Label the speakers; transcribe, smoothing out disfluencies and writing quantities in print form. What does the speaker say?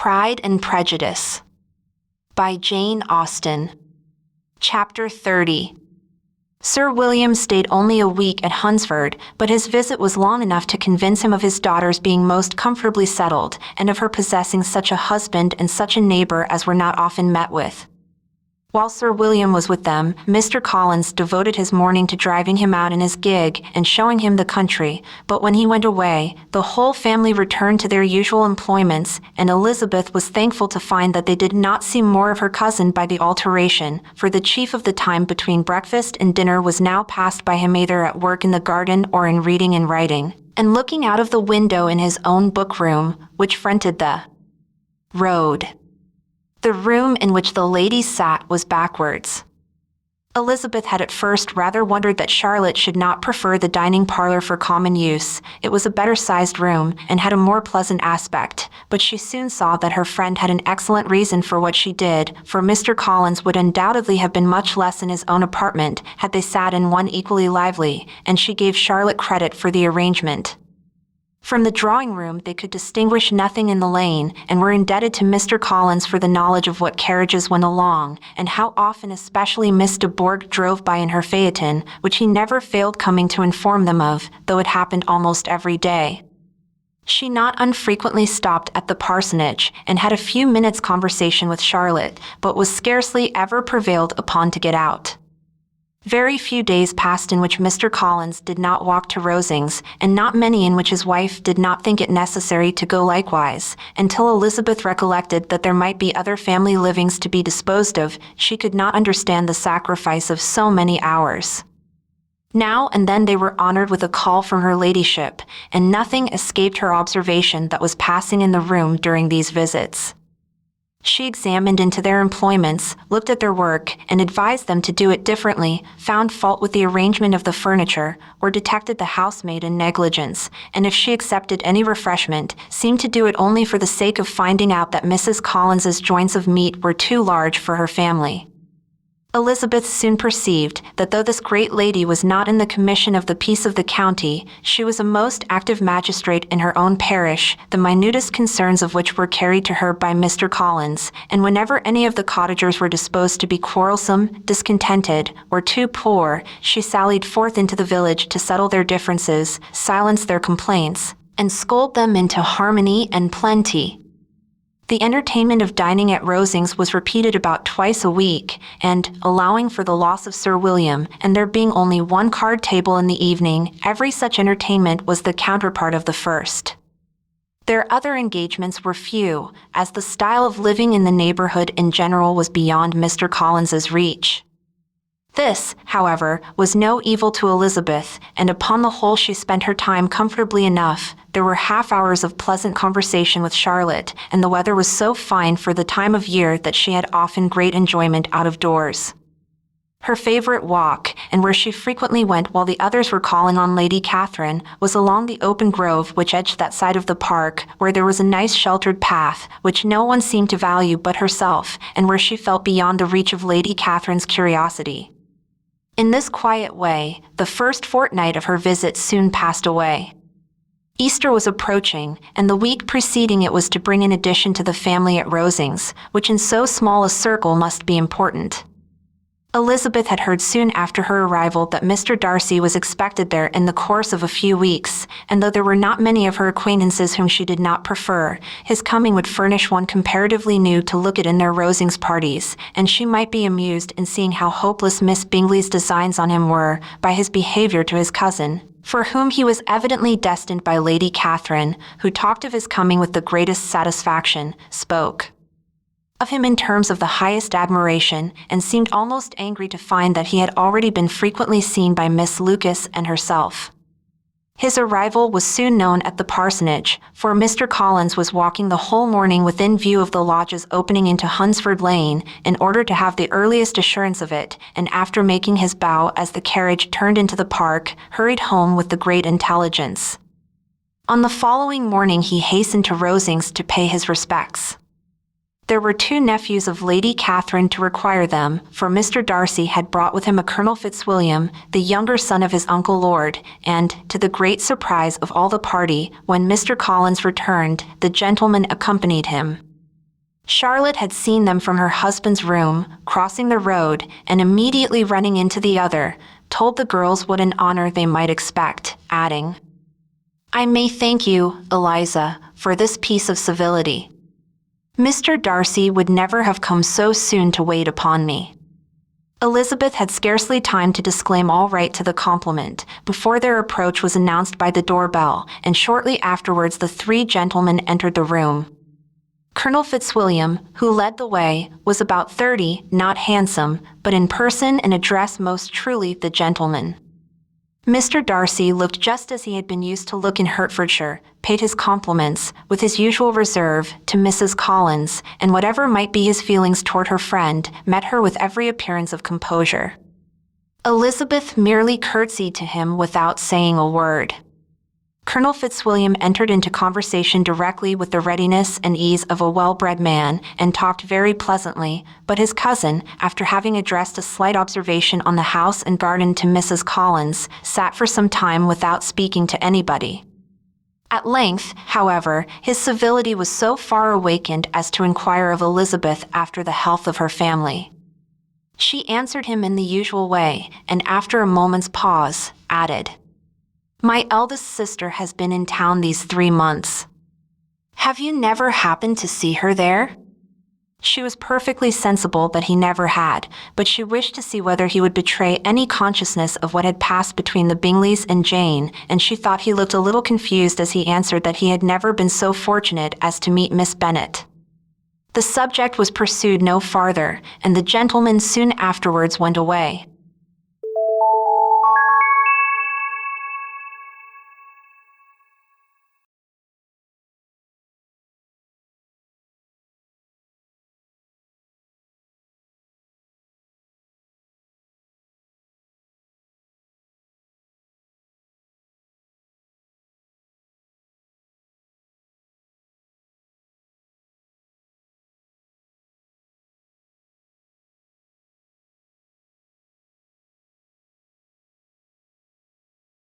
Speaker 1: Pride and Prejudice by Jane Austen. Chapter 30. Sir William stayed only a week at Hunsford, but his visit was long enough to convince him of his daughter's being most comfortably settled, and of her possessing such a husband and such a neighbor as were not often met with. While Sir William was with them, Mr. Collins devoted his morning to driving him out in his gig and showing him the country, but when he went away, the whole family returned to their usual employments, and Elizabeth was thankful to find that they did not see more of her cousin by the alteration, for the chief of the time between breakfast and dinner was now passed by him either at work in the garden or in reading and writing, and looking out of the window in his own book-room, which fronted the road. The room in which the ladies sat was backwards. Elizabeth had at first rather wondered that Charlotte should not prefer the dining parlor for common use. It was a better-sized room and had a more pleasant aspect, but she soon saw that her friend had an excellent reason for what she did, for Mr. Collins would undoubtedly have been much less in his own apartment had they sat in one equally lively, and she gave Charlotte credit for the arrangement. From the drawing-room they could distinguish nothing in the lane, and were indebted to Mr. Collins for the knowledge of what carriages went along, and how often especially Miss de Bourgh drove by in her phaeton, which he never failed coming to inform them of, though it happened almost every day. She not unfrequently stopped at the parsonage, and had a few minutes' conversation with Charlotte, but was scarcely ever prevailed upon to get out. Very few days passed in which Mr. Collins did not walk to Rosings, and not many in which his wife did not think it necessary to go likewise, until Elizabeth recollected that there might be other family livings to be disposed of. She could not understand the sacrifice of so many hours. Now and then they were honored with a call from her ladyship, and nothing escaped her observation that was passing in the room during these visits. She examined into their employments, looked at their work, and advised them to do it differently, found fault with the arrangement of the furniture, or detected the housemaid in negligence, and if she accepted any refreshment, seemed to do it only for the sake of finding out that Mrs. Collins's joints of meat were too large for her family. Elizabeth soon perceived that though this great lady was not in the commission of the peace of the county, she was a most active magistrate in her own parish, the minutest concerns of which were carried to her by Mr. Collins, and whenever any of the cottagers were disposed to be quarrelsome, discontented, or too poor, she sallied forth into the village to settle their differences, silence their complaints, and scold them into harmony and plenty. The entertainment of dining at Rosings was repeated about twice a week, and, allowing for the loss of Sir William, and there being only one card table in the evening, every such entertainment was the counterpart of the first. Their other engagements were few, as the style of living in the neighborhood in general was beyond Mr. Collins's reach. This, however, was no evil to Elizabeth, and upon the whole she spent her time comfortably enough. There were half-hours of pleasant conversation with Charlotte, and the weather was so fine for the time of year that she had often great enjoyment out of doors. Her favorite walk, and where she frequently went while the others were calling on Lady Catherine, was along the open grove which edged that side of the park, where there was a nice sheltered path, which no one seemed to value but herself, and where she felt beyond the reach of Lady Catherine's curiosity. In this quiet way, the first fortnight of her visit soon passed away. Easter was approaching, and the week preceding it was to bring an addition to the family at Rosings, which in so small a circle must be important. Elizabeth had heard soon after her arrival that Mr. Darcy was expected there in the course of a few weeks, and though there were not many of her acquaintances whom she did not prefer, his coming would furnish one comparatively new to look at in their Rosings parties, and she might be amused in seeing how hopeless Miss Bingley's designs on him were, by his behavior to his cousin, for whom he was evidently destined by Lady Catherine, who talked of his coming with the greatest satisfaction, spoke of him in terms of the highest admiration, and seemed almost angry to find that he had already been frequently seen by Miss Lucas and herself. His arrival was soon known at the parsonage, for Mr. Collins was walking the whole morning within view of the lodges opening into Hunsford Lane, in order to have the earliest assurance of it, and after making his bow as the carriage turned into the park, hurried home with the great intelligence. On the following morning he hastened to Rosings to pay his respects. There were two nephews of Lady Catherine to require them, for Mr. Darcy had brought with him a Colonel Fitzwilliam, the younger son of his uncle Lord, and, to the great surprise of all the party, when Mr. Collins returned, the gentleman accompanied him. Charlotte had seen them from her husband's room, crossing the road, and immediately running into the other, told the girls what an honor they might expect, adding, "I may thank you, Eliza, for this piece of civility. Mr. Darcy would never have come so soon to wait upon me." Elizabeth had scarcely time to disclaim all right to the compliment before their approach was announced by the doorbell, and shortly afterwards the three gentlemen entered the room. Colonel Fitzwilliam, who led the way, was about 30, not handsome, but in person and address most truly the gentleman. Mr. Darcy looked just as he had been used to look in Hertfordshire, paid his compliments, with his usual reserve, to Mrs. Collins, and whatever might be his feelings toward her friend, met her with every appearance of composure. Elizabeth merely curtsied to him without saying a word. Colonel Fitzwilliam entered into conversation directly with the readiness and ease of a well-bred man, and talked very pleasantly, but his cousin, after having addressed a slight observation on the house and garden to Mrs. Collins, sat for some time without speaking to anybody. At length, however, his civility was so far awakened as to inquire of Elizabeth after the health of her family. She answered him in the usual way, and after a moment's pause, added, "My eldest sister has been in town these 3 months. Have you never happened to see her there?" She was perfectly sensible that he never had, but she wished to see whether he would betray any consciousness of what had passed between the Bingleys and Jane, and she thought he looked a little confused as he answered that he had never been so fortunate as to meet Miss Bennet. The subject was pursued no farther, and the gentlemen soon afterwards went away.